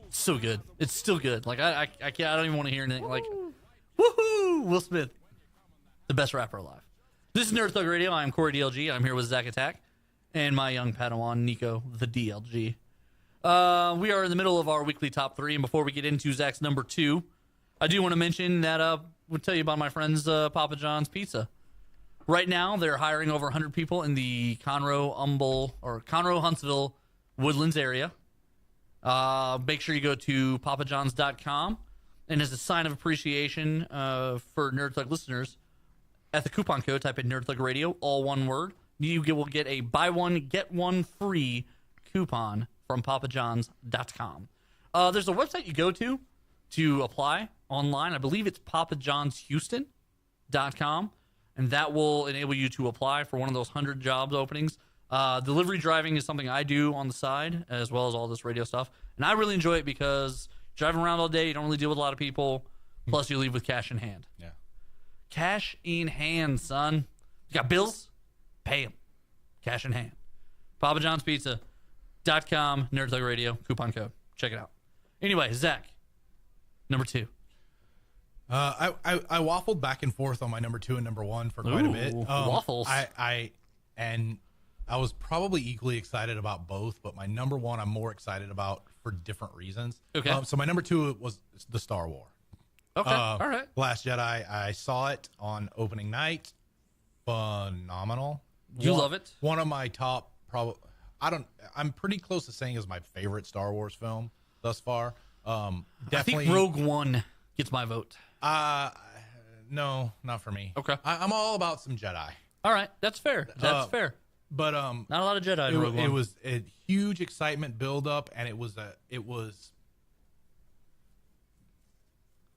It's so good. It's still good. Like I can't. I don't even want to hear anything. Like, woohoo! Will Smith, the best rapper alive. This is Nerd Thug Radio. I'm Corey DLG. I'm here with Zach Attack and my young Padawan Nico, the DLG. We are in the middle of our weekly top three, and before we get into Zach's number two, I do want to mention that we'll tell you about my friends Papa John's Pizza. Right now, they're hiring over 100 people in the Conroe, Huntsville, Woodlands area. Make sure you go to papajohns.com, and as a sign of appreciation for Nerd Thug listeners, at the coupon code, type in Nerd Thug Radio, all one word. You will get a buy one, get one free coupon from papajohns.com. There's a website you go to apply online. I believe it's papajohnshouston.com, and that will enable you to apply for one of those 100 jobs openings. Delivery driving is something I do on the side, as well as all this radio stuff. And I really enjoy it because driving around all day, you don't really deal with a lot of people. Plus, you leave with cash in hand. Yeah. Cash in hand, son. You got bills? Pay them. Cash in hand. PapaJohnsPizza.com, Nerd Thug Radio, coupon code. Check it out. Anyway, Zach, number two. I waffled back and forth on my number two and number one for quite a bit. Waffles. I was probably equally excited about both, but my number one I'm more excited about for different reasons. Okay. So my number two was the Star Wars. Okay. All right. Last Jedi. I saw it on opening night. Phenomenal. You love it? One of my top, I'm pretty close to saying is my favorite Star Wars film thus far. Definitely. I think Rogue One gets my vote. No, not for me. Okay. I'm all about some Jedi. All right. That's fair. That's fair. But not a lot of Jedi in Rogue One. It was a huge excitement build up, and it was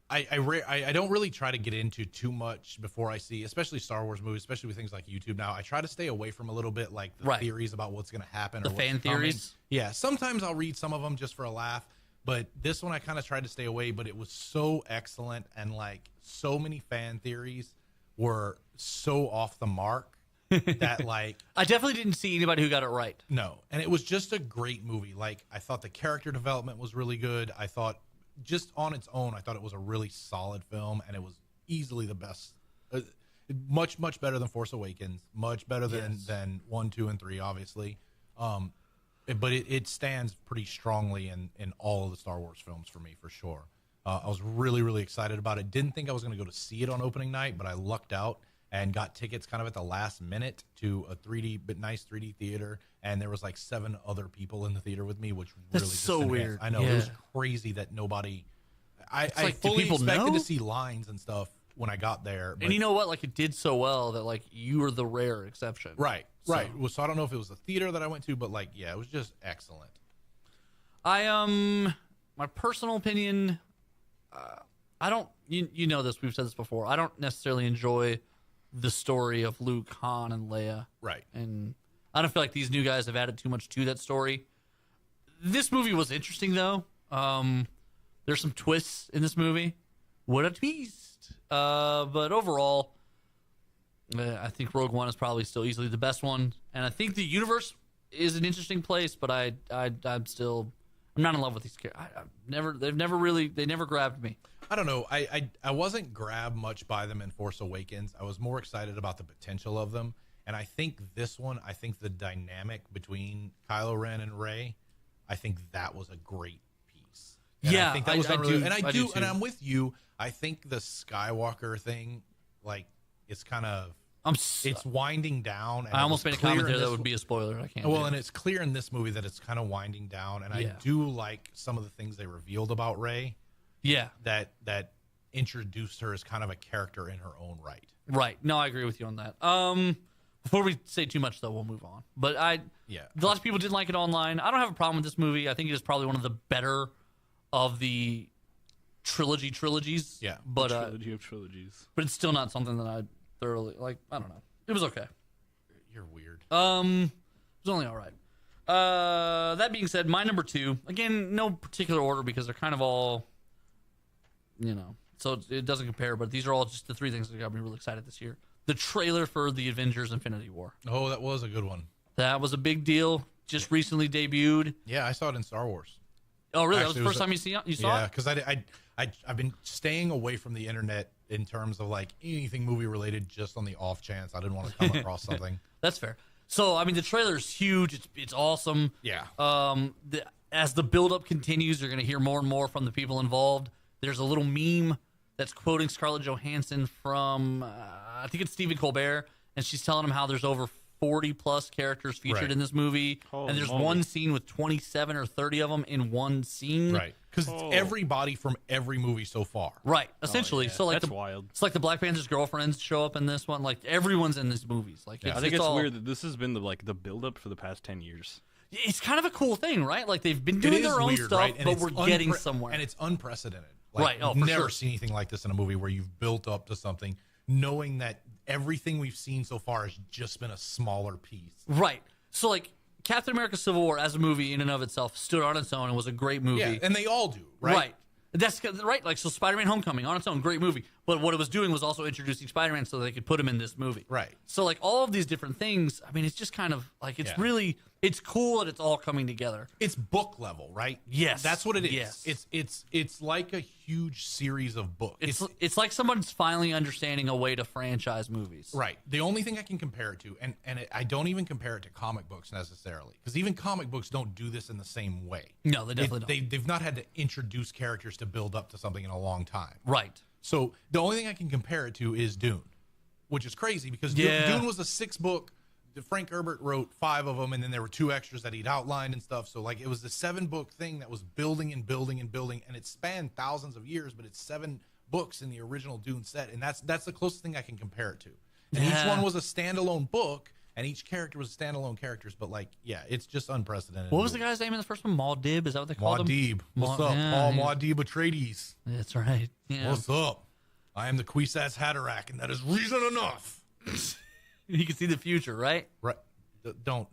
I don't really try to get into too much before I see, especially Star Wars movies, especially with things like YouTube now. I try to stay away from a little bit like the theories about what's going to happen. The fan theories? Yeah, sometimes I'll read some of them just for a laugh, but this one I kind of tried to stay away, but it was so excellent, and like so many fan theories were so off the mark that like... I definitely didn't see anybody who got it right. No, and it was just a great movie. Like, I thought the character development was really good. I thought... just on its own, I thought it was a really solid film, and it was easily the best. Much better than Force Awakens. Much better than 1, 2, and 3, obviously. But it stands pretty strongly in all of the Star Wars films for me, for sure. I was really, really excited about it. Didn't think I was going to go to see it on opening night, but I lucked out and got tickets kind of at the last minute to a nice 3D theater, and there was like 7 other people in the theater with me, which really That's so weird. I know, yeah. It was crazy that nobody. I like, fully people expected know? to see lines and stuff when I got there, but, and you know what? Like, it did so well that like you were the rare exception. right. So I don't know if it was the theater that I went to, but like, yeah, it was just excellent. My personal opinion, I don't. You know this. We've said this before. I don't necessarily enjoy the story of Luke, Han, and Leia. Right. And I don't feel like these new guys have added too much to that story. This movie was interesting, though. There's some twists in this movie. What a twist. But overall, I think Rogue One is probably still easily the best one. And I think the universe is an interesting place, but I'm not in love with these characters. They never grabbed me. I don't know. I wasn't grabbed much by them in Force Awakens. I was more excited about the potential of them. And I think this one, the dynamic between Kylo Ren and Rey, I think that was a great piece. And yeah, I think that was do. And I do, and I'm with you. I think the Skywalker thing, like, it's kind of it's winding down. And I almost made a comment there that would be a spoiler. I can't. Well, and it's clear in this movie that it's kind of winding down, and I do like some of the things they revealed about Rey. Yeah, that introduced her as kind of a character in her own right. Right. No, I agree with you on that. Before we say too much, though, we'll move on. But a lot of people didn't like it online. I don't have a problem with this movie. I think it is probably one of the better of the trilogies. Yeah, but trilogy of trilogies. But it's still not something that I thoroughly like. I don't know. It was okay. You're weird. It was only all right. That being said, my number two, again, no particular order because they're kind of all, so it doesn't compare, but these are all just the 3 things that got me really excited this year. The trailer for the Avengers Infinity War. Oh, that was a good one. That was a big deal. Just recently debuted. Yeah, I saw it in Star Wars. Oh, really? Actually, That was the first time you saw Yeah, it? because I've been staying away from the internet in terms of like anything movie related, just on the off chance I didn't want to come across something. That's fair. So, I mean, the trailer is huge. It's awesome. Yeah. As the build-up continues, you're going to hear more and more from the people involved. There's a little meme that's quoting Scarlett Johansson from, I think it's Stephen Colbert, and she's telling him how there's over 40-plus characters featured Right. in this movie, Holy and there's moly. one scene with 27 or 30 of them in one scene. Right. Because it's everybody from every movie so far. Right, essentially. yeah. So like That's wild. It's like the Black Panther's girlfriends show up in this one. Like everyone's in these movies. Like I think it's all, weird that this has been the build-up for the past 10 years. It's kind of a cool thing, right? Like they've been It doing is their own weird, stuff, right? And but it's we're getting somewhere. And it's unprecedented. Right, oh, I've for never sure. seen anything like this in a movie where you've built up to something, knowing that everything we've seen so far has just been a smaller piece. Right. So like Captain America: Civil War as a movie in and of itself stood on its own and was a great movie. Yeah, and they all do, right? That's right. Like so, Spider-Man: Homecoming on its own, great movie. But what it was doing was also introducing Spider-Man so they could put him in this movie. Right. So like all of these different things. I mean, it's just kind of like it's Yeah. really it's cool that it's all coming together. It's book level, right? Yes. That's what it is. Yes. It's like a huge series of books. It's like someone's finally understanding a way to franchise movies. Right. The only thing I can compare it to, I don't even compare it to comic books necessarily, because even comic books don't do this in the same way. No, they definitely don't. They've not had to introduce characters to build up to something in a long time. Right. So the only thing I can compare it to is Dune, which is crazy because Yeah. Dune was a 6-book. Frank Herbert wrote 5 of them, and then there were 2 extras that he'd outlined and stuff. So like it was a 7-book thing that was building and building and building, and it spanned thousands of years. But it's 7 books in the original Dune set, and that's the closest thing I can compare it to. And each Yeah. one was a standalone book, and each character was standalone characters. But like, yeah, it's just unprecedented. What was the guy's name in the first one? Muad'Dib? Is that what they called him? Muad'Dib. What's up, Yeah, Paul yeah. Muad'Dib Atreides? That's right. Yeah. What's up? I am the Kwisatz Haderach, and that is reason enough. He can see the future, right? Right. Don't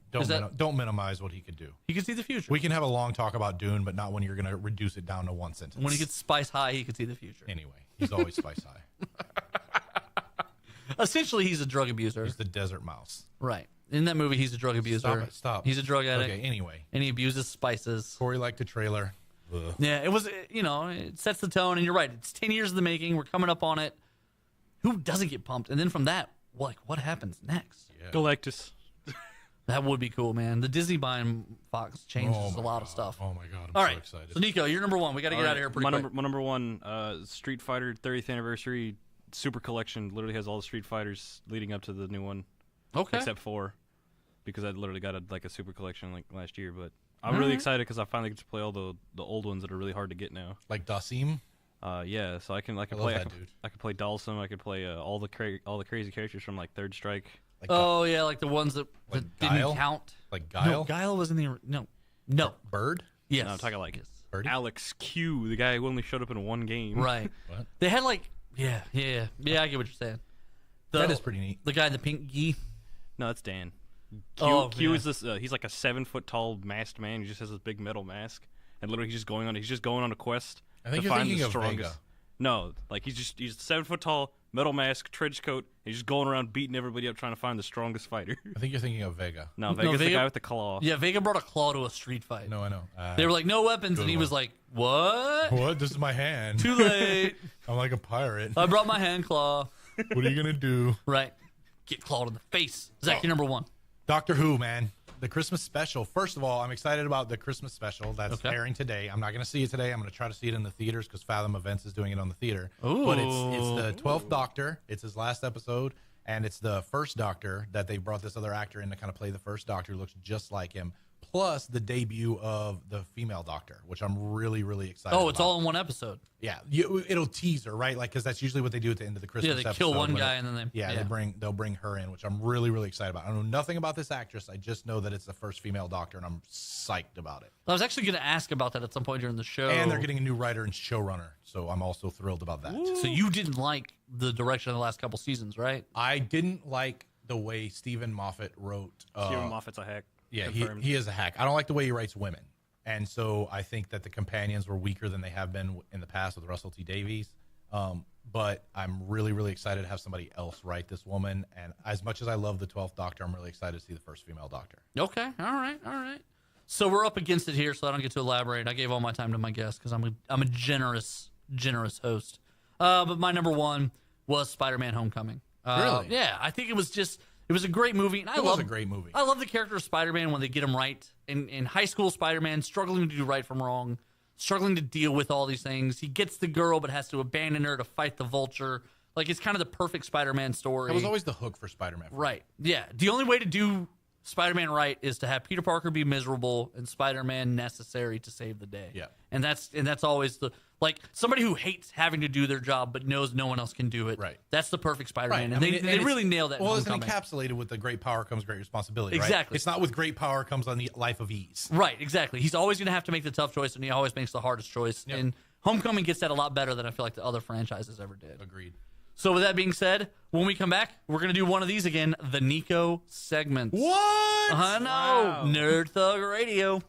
minimize what he could do. He can see the future. We can have a long talk about Dune, but not when you're going to reduce it down to one sentence. When he gets spice high, he can see the future. Anyway, he's always spice high. Essentially, he's a drug abuser. He's the desert mouse. Right. In that movie, he's a drug abuser. Stop. He's a drug addict. Okay, anyway. And he abuses spices. Corey liked the trailer. Ugh. Yeah, it was, it sets the tone. And you're right. It's 10 years in the making. We're coming up on it. Who doesn't get pumped? And then from that, what happens next? Yeah. Galactus. That would be cool, man. The Disney buying Fox changes Oh a my lot of God. stuff. Oh my God, I'm All so right. excited. So, Nico, you're number one. We got to get out of here pretty quick. My number one, Street Fighter 30th anniversary super collection. Literally has all the Street Fighters leading up to the new one, Okay. except 4, because I literally got a super collection like last year. But I'm really excited because I finally get to play all the old ones that are really hard to get now. Like Dasim? Yeah, so I can love play. that dude. I can play Dalsum. I could play all the crazy characters from like Third Strike. Like Oh, yeah, like the ones that Like didn't Guile? count. Like No, Guile? Guile was in the... No. Bird? Yes. No, I'm talking like Yes. Birdie? Alex Q, the guy who only showed up in one game. Right. What? They had like... Yeah, I get what you're saying. That is pretty neat. The guy in the pink gi. No, that's Dan. Q, Oh, Q yeah. is this. He's like a 7-foot tall masked man. He just has this big metal mask, and literally he's just going on a quest I think to you're find thinking the of strongest. Vega. No, like he's 7 foot tall, metal mask, trench coat. And he's just going around beating everybody up, trying to find the strongest fighter. I think you're thinking of Vega. No, Vega's the Vega- guy with the claw. Yeah, Vega brought a claw to a street fight. No, I know. They were like, no weapons, and he one. was like, what? What? This is my hand. Too late. I'm like a pirate. I brought my hand claw. What are you going to do? Right. Get clawed in the face. Zach, you're number one. Doctor Who, man. The Christmas special. First of all, I'm excited about the Christmas special that's Okay. airing today. I'm not going to see it today. I'm going to try to see it in the theaters because Fathom Events is doing it on the theater. Ooh. But it's the 12th Doctor. It's his last episode, and it's the first Doctor that they brought this other actor in to kind of play the first Doctor who looks just like him. Plus the debut of the female Doctor, which I'm really, really excited about. Oh, it's all in one episode. Yeah, it'll tease her, right? Like, because that's usually what they do at the end of the Christmas Yeah, they episode. kill one when guy and then they... Yeah, they'll bring her in, which I'm really, really excited about. I know nothing about this actress. I just know that it's the first female Doctor, and I'm psyched about it. I was actually going to ask about that at some point during the show. And they're getting a new writer and showrunner, so I'm also thrilled about that. So you didn't like the direction of the last couple seasons, right? I didn't like the way Stephen Moffat wrote. Steven Moffat's a hack. Yeah, Confirmed. he is a hack. I don't like the way he writes women. And so I think that the companions were weaker than they have been in the past with Russell T Davies. But I'm really, really excited to have somebody else write this woman. And as much as I love the 12th Doctor, I'm really excited to see the first female Doctor. Okay. All right. So we're up against it here, so I don't get to elaborate. I gave all my time to my guest because I'm a generous host. But my number one was Spider-Man: Homecoming. Really? Yeah, I think it was a great movie. And It was a great movie. I love the character of Spider-Man when they get him right. In high school, Spider-Man struggling to do right from wrong, struggling to deal with all these things. He gets the girl, but has to abandon her to fight the Vulture. Like, it's kind of the perfect Spider-Man story. That was always the hook for Spider-Man. Right. Yeah. The only way to do Spider-Man right is to have Peter Parker be miserable and Spider-Man necessary to save the day. Yeah. And that's always somebody who hates having to do their job but knows no one else can do it. Right. That's the perfect Spider-Man. Right. And I mean, they really nail that. Well, in it's Homecoming. encapsulated with the great power comes great responsibility. Right? Exactly. It's not with great power comes on the life of ease. Right, exactly. He's always going to have to make the tough choice, and he always makes the hardest choice. Yep. And Homecoming gets that a lot better than I feel like the other franchises ever did. Agreed. So with that being said, when we come back, we're going to do one of these again, the Nico segment. What? I know. Wow. Nerd Thug Radio.